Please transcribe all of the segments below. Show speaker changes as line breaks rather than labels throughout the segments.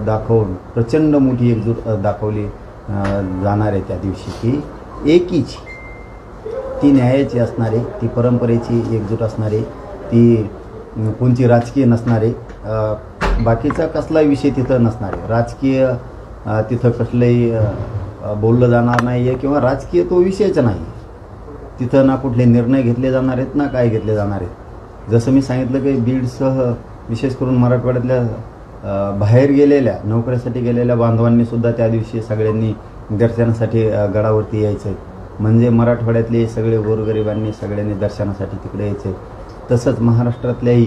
दाखवून प्रचंड मोठी एकजूट दाखवली जाणार आहे त्या दिवशी की एकीची, ती न्यायाची असणार आहे, ती परंपरेची एकजूट असणार आहे, ती कोणती राजकीय नसणार आहे, बाकीचा कसलाही विषय तिथं नसणार आहे, राजकीय तिथं कसलंही बोललं जाणार नाही आहे किंवा राजकीय तो विषयच नाही. तिथं ना कुठले निर्णय घेतले जाणार आहेत ना काय घेतले जाणार आहेत. जसं मी सांगितलं की बीडसह विशेष करून मराठवाड्यातल्या बाहेर गेलेल्या नोकरीसाठी गेलेल्या बांधवांनीसुद्धा त्या दिवशी सगळ्यांनी दर्शनासाठी गडावरती यायचं आहे. म्हणजे मराठवाड्यातले सगळे गोरगरिबांनी सगळ्यांनी दर्शनासाठी तिकडे यायचे. तसंच महाराष्ट्रातल्याही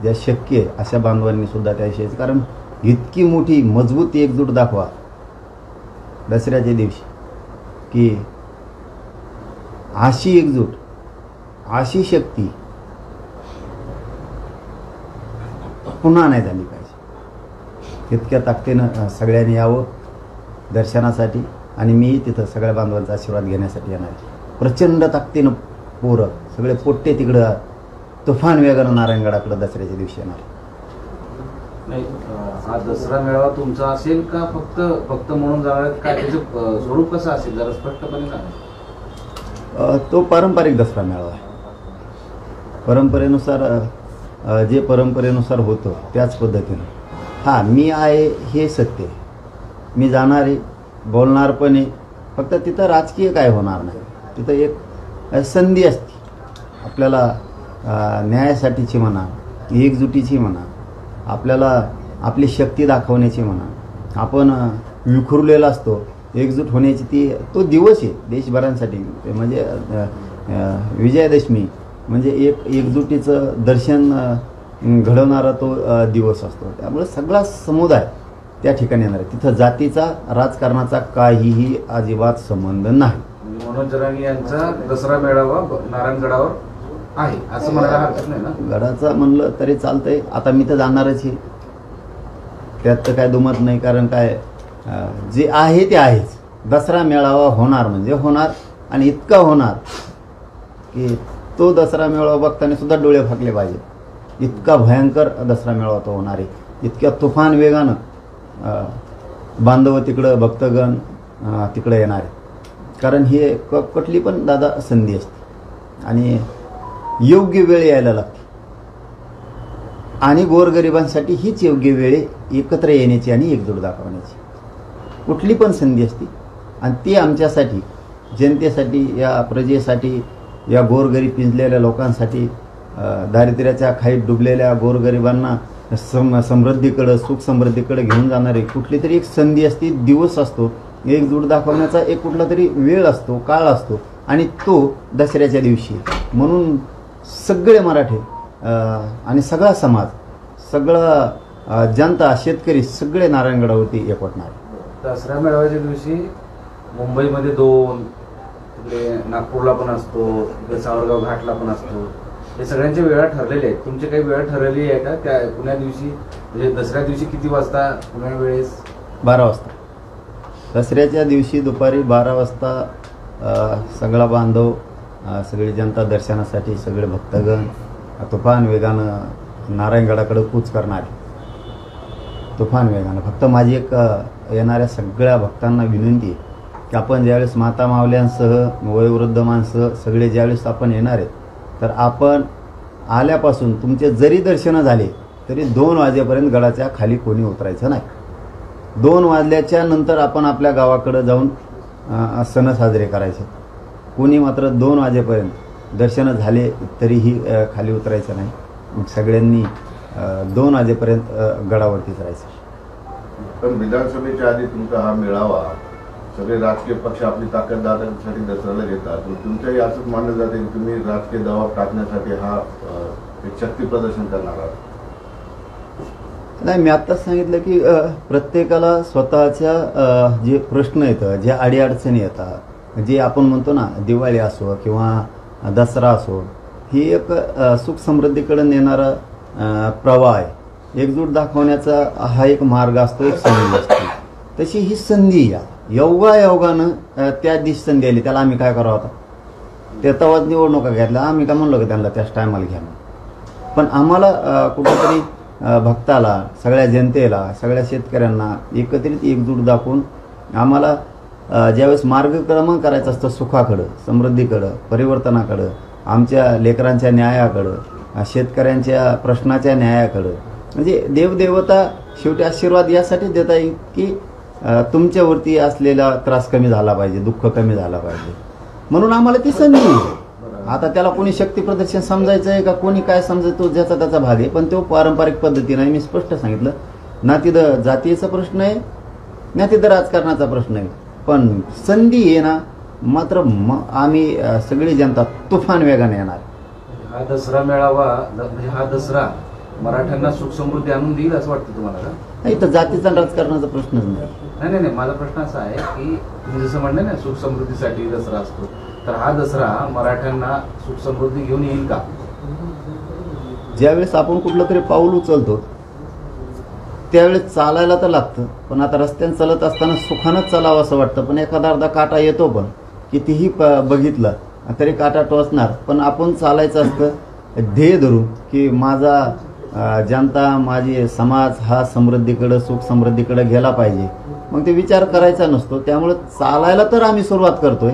ज्या शक्य अशा बांधवांनीसुद्धा त्या दिवशी यायचं. कारण इतकी मोठी मजबूत एकजूट दाखवा दसऱ्याच्या दिवशी की अशी एकजूट, अशी शक्ती पुन्हा नाही झाली पाहिजे. इतक्या ताकदीनं सगळ्यांनी यावं दर्शनासाठी आणि मी तिथं सगळ्या बांधवांचा आशीर्वाद घेण्यासाठी येणार आहे. प्रचंड ताकदीनं पोरं सगळे पोट्टे तिकडं तुफान वेगानं नारायणगडाकडं दसऱ्याच्या दिवशी येणार.
नाही, हा दसरा मेळावा तुमचा असेल का फक्त म्हणून जाणार काय, त्याचं स्वरूप कसं असेल जरा स्पष्टपणे सांगा.
तो पारंपरिक दसरा मेळावा आहे. परंपरेनुसार जे परंपरेनुसार होतं त्याच पद्धतीनं. हां, मी आहे हे सत्य, मी जाणार आहे, बोलणार पण आहे. फक्त तिथं राजकीय काय होणार नाही. तिथं एक संधी असते आपल्याला न्यायासाठीची म्हणा, एकजुटीची म्हणा, आपल्याला आपली शक्ती दाखवण्याची म्हणा. आपण विखुरलेला असतो, एकजूट होण्याची तो दिवस आहे देशभरांसाठी. म्हणजे विजयादशमी म्हणजे एकजुटीचं दर्शन घडवणारा तो दिवस असतो. त्यामुळे सगळा समुदाय त्या ठिकाणी येणार आहे. तिथं जातीचा राजकारणाचा काहीही अजिबात संबंध नाही.
मनोज जरांगे यांचा दसरा मेळावा नारायणगडावर आहे असं म्हणायला हरकत नाही ना.
गडाचा म्हणलं तरी चालतंय. आता मी तर जाणारच आहे, त्यात तर काय दुमत नाही. कारण काय जे आहे ते आहेच. दसरा मेळावा होणार म्हणजे होणार आणि इतका होणार की तो दसरा मेळावा बघताना सुद्धा डोळे फाकले पाहिजे. इतका भयंकर दसरा मेळावा तो होणार आहे. इतक्या तुफान वेगानं बांधव तिकडं भक्तगण तिकडं येणार आहे. कारण हे कुठली पण दादा संधी असते आणि योग्य वेळ यायला लागते. आणि गोरगरिबांसाठी हीच योग्य वेळ एकत्र येण्याची आणि एकजूट दाखवण्याची. कुठली पण संधी असते आणि ती आमच्यासाठी, जनतेसाठी, या प्रजेसाठी, या गोरगरीब पिंजलेल्या लोकांसाठी, दारिद्र्याच्या खाईत डुबलेल्या गोरगरिबांना समृद्धीकडं, सुख समृद्धीकडे घेऊन जाणारी कुठली तरी एक संधी असते, दिवस असतो. एकजूट दाखवण्याचा एक कुठला तरी वेळ असतो, काळ असतो आणि तो दसऱ्याच्या दिवशी. म्हणून सगळे मराठी आणि सगळा समाज, सगळं जनता, शेतकरी सगळे नारायणगडावरती एकवटणार.
दसरा मेळाव्याच्या दिवशी मुंबईमध्ये 2, तिकडे नागपूरला पण असतो, तिकडे सावरगाव घाटला पण असतो. हे सगळ्यांच्या वेळा ठरलेल्या आहेत. तुमची काही वेळ ठरलेली आहे का त्या पुण्या दिवशी? म्हणजे दसऱ्या दिवशी किती वाजता पुण्या वेळेस?
12 वाजता. दसऱ्याच्या दिवशी दुपारी 12 वाजता सगळा बांधव, सगळी जनता दर्शनासाठी, सगळे भक्तगण तुफान वेगानं नारायणगडाकडे कूच करणार. तुफान वेगानं. फक्त माझी एक येणाऱ्या सगळ्या भक्तांना विनंती आहे की आपण ज्यावेळेस माता मावल्यांसह, वयोवृद्ध माणसं सगळे ज्यावेळेस आपण येणार आहेत, तर आपण आल्यापासून तुमचे जरी दर्शनं झाले तरी 2 वाजेपर्यंत गडाच्या खाली कोणी उतरायचं नाही. 2 वाजल्याच्या नंतर आपण आपल्या गावाकडं जाऊन सण साजरे करायचे. कोणी मात्र 2 वाजेपर्यंत दर्शनं झाले तरीही खाली उतरायचं नाही. सगळ्यांनी 2 वाजेपर्यंत गडावरतीच राहायचं.
पण विधानसभेच्या आधी तुमचा हा मेळावा सगळे राजकीय पक्ष आपली ताकद दाखवण्यासाठी दसऱ्याला घेतात. तुमच्याही असंच मानलं जाते की तुम्ही राजकीय दबाव टाकण्यासाठी हा एक शक्ती प्रदर्शन करणार आहात.
नाही, मी आत्ताच सांगितलं की प्रत्येकाला स्वतःच्या जे प्रश्न येतात, ज्या अडीअडचणी येतात, जे आपण म्हणतो ना दिवाळी असो किंवा दसरा असो, ही एक सुख समृद्धीकडे नेणारा प्रवाह आहे. एकजूट दाखवण्याचा हा एक मार्ग असतो, एक संधी असते. तशी ही संधी योगानं त्या दिवशी संधी आली, त्याला आम्ही काय करावं? आता ते तवाच निवडणुका घेतल्या, आम्ही काय म्हणलो की त्यांना त्याच टायमाला घ्या. पण आम्हाला कुठेतरी भक्ताला, सगळ्या जनतेला, सगळ्या शेतकऱ्यांना एकत्रित एकजूट दाखवून आम्हाला ज्यावेळेस मार्गक्रमण करायचं असतं सुखाकडं, समृद्धीकडं, परिवर्तनाकडं, आमच्या लेकरांच्या न्यायाकडं, शेतकऱ्यांच्या प्रश्नाच्या न्यायाकडं, म्हणजे देवदेवता शेवटी आशीर्वाद यासाठी देता येईल की तुमच्यावरती असलेला त्रास कमी झाला पाहिजे, दुःख कमी झाला पाहिजे, म्हणून आम्हाला ती संधी आहे. आता त्याला कोणी शक्ती प्रदर्शन समजायचं आहे का कोणी काय समजायचं ज्याचा त्याचा भाग आहे, पण तो पारंपरिक पद्धतीने मी स्पष्ट सांगितलं ना, तिथं जातीचा प्रश्न आहे ना तिथं राजकारणाचा प्रश्न आहे, पण संधी आहे ना मात्र आम्ही सगळी जनता तुफान वेगाने येणार.
हा दसरा मेळावा म्हणजे हा दसरा मराठ्यांना सुख समृद्धी आणून देईल असं वाटतं तुम्हाला का?
नाही, तर जातीचा आणि राजकारणाचा प्रश्नच नाही.
नाही नाही, माझा प्रश्न असा आहे की तुम्ही जसं म्हणले ना सुख समृद्धीसाठी दसरा असतो, तर हा दसरा मराठ्यांना सुख समृद्धी घेऊन येईल का?
ज्यावेळेस आपण कुठलं तरी पाऊल उचलतो त्यावेळेस चालायला तर लागतं, पण आता रस्त्याने चालत असताना सुखानंच चालावं असं वाटतं, पण एखादा अर्धा काटा येतो, पण कितीही बघितलं तरी काटा टोचणार, पण आपण चालायचं असतं ध्येय धरून की माझा जनता, माझी समाज हा समृद्धीकडं, सुख समृद्धीकडे गेला पाहिजे. मग ते विचार करायचा नसतो, त्यामुळे चालायला तर आम्ही सुरुवात करतोय.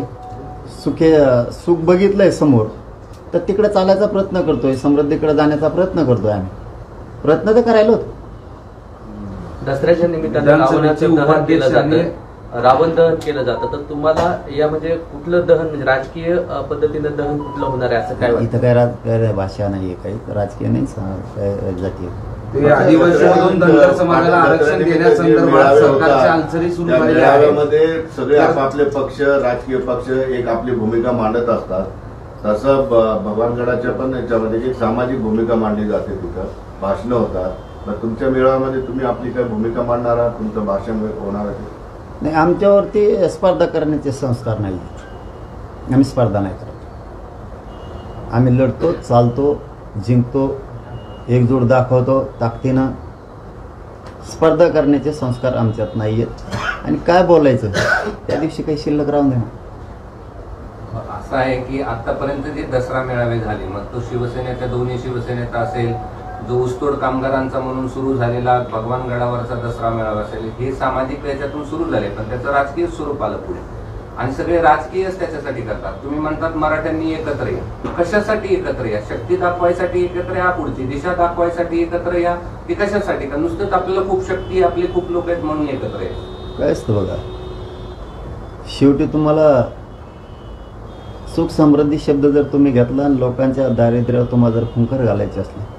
सुख बघितलंय समोर तर तिकडे चालायचा प्रयत्न करतोय, समृद्धीकडे जाण्याचा प्रयत्न करतोय. आम्ही प्रयत्न तर करायला होतो.
दसऱ्याच्या निमित्तानं रावणाचं दहन केलं जातं, रावण दहन केलं जातं, तर तुम्हाला या म्हणजे कुठलं दहन म्हणजे राजकीय पद्धतीनं दहन कुठलं होणार आहे असं काय वाटतं?
इथं काय भाषा नाहीये, काही राजकीय नाही, काय जातीय.
ते आदिवासीमधून धनगर समाजाला आरक्षण देण्यासंदर्भात सरकारच्या हालचाली सुरू झालेल्या आहेत.
मेळाव्यामध्ये सगळे आपापले पक्ष, राजकीय पक्ष एक आपली भूमिका मांडत असतात. तसं भगवानगडाच्या पण याच्यामध्ये एक सामाजिक भूमिका मांडली जाते, तिथं भाषणं होतात. तर तुमच्या मेळाव्यामध्ये तुम्ही आपली काय भूमिका मांडणार आहात, तुमचं भाषण होणार आहे?
नाही, आमच्यावरती स्पर्धा करण्याचे संस्कार नाही. आम्ही स्पर्धा नाही करत. आम्ही लढतो, चालतो, जिंकतो, एकजूट दाखवतो ताकदीनं. स्पर्धा करण्याचे संस्कार आमच्यात नाही आहेत. आणि काय बोलायचं त्या दिवशी काही शिल्लक राहून देणार.
असं आहे की आतापर्यंत जे दसरा मेळावे झाले, मग तो शिवसेनेच्या दोन्ही शिवसेनेचा असेल, जो ऊसतोड कामगारांचा म्हणून सुरू झालेला भगवानगडावरचा दसरा मेळावा असेल, हे सामाजिक याच्यातून सुरू झाले, पण त्याचं राजकीय स्वरूप आलं पुढे आणि सगळे राजकीयच त्याच्यासाठी करतात. तुम्ही म्हणतात मराठ्यांनी एकत्र या, कशासाठी एकत्र या? शक्ती दाखवायसाठी एकत्र या, पुढची दिशा दाखवायसाठी एकत्र या, की कशासाठी? का नुसतंच आपल्याला खूप शक्ती, आपले खूप लोक आहेत म्हणून एकत्र या?
काय असतं बघा, शेवटी तुम्हाला सुख समृद्धी शब्द जर तुम्ही घेतला आणि लोकांच्या दारिद्र्यावर तुम्हाला जर खुंकर घालायचे असले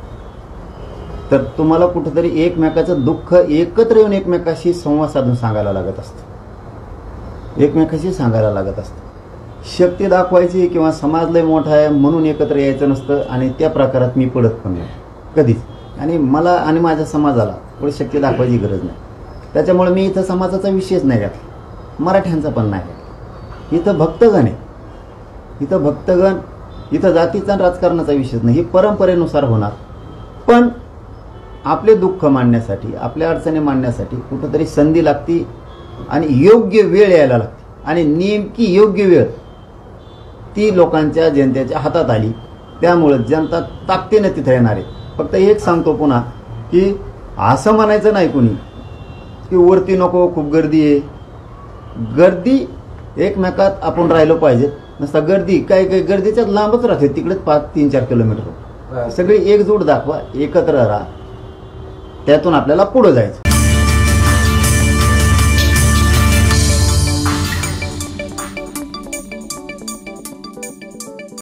तर तुम्हाला कुठेतरी एकमेकाचं दुःख एकत्र येऊन एकमेकाशी संवाद साधून सांगायला लागत असतं, एकमेकाशी सांगायला लागत असतं. शक्ती दाखवायची किंवा समाज लय मोठा आहे म्हणून एकत्र यायचं नसतं, आणि त्या प्रकारात मी पडत पण नाही कधीच. आणि मला आणि माझ्या समाजाला थोडी शक्ती दाखवायची गरज नाही. त्याच्यामुळे मी इथं समाजाचा विषयच नाही घातला, मराठ्यांचा पण नाही घातला. इथं भक्तगण आहे, इथं भक्तगण, इथं जातीचा राजकारणाचा विषयच नाही. ही परंपरेनुसार होणार, पण आपले दुःख मांडण्यासाठी, आपल्या अडचणी मांडण्यासाठी कुठंतरी संधी लागती आणि योग्य वेळ यायला लागते. आणि नेमकी योग्य वेळ ती लोकांच्या, जनतेच्या हातात आली. त्यामुळे जनता ताकदीने तिथे येणार आहे. फक्त एक सांगतो पुन्हा की असं म्हणायचं नाही कुणी की वरती नको, खूप गर्दी आहे. गर्दी एकमेकात आपण राहिलो पाहिजे. नसता गर्दी काही काही गर्दीच्याच लांबच राहते, तिकडेच 5-3-4 किलोमीटर. सगळी एकजूट दाखवा, एकत्र राहा, त्यातून आपल्याला पुढे जायचं.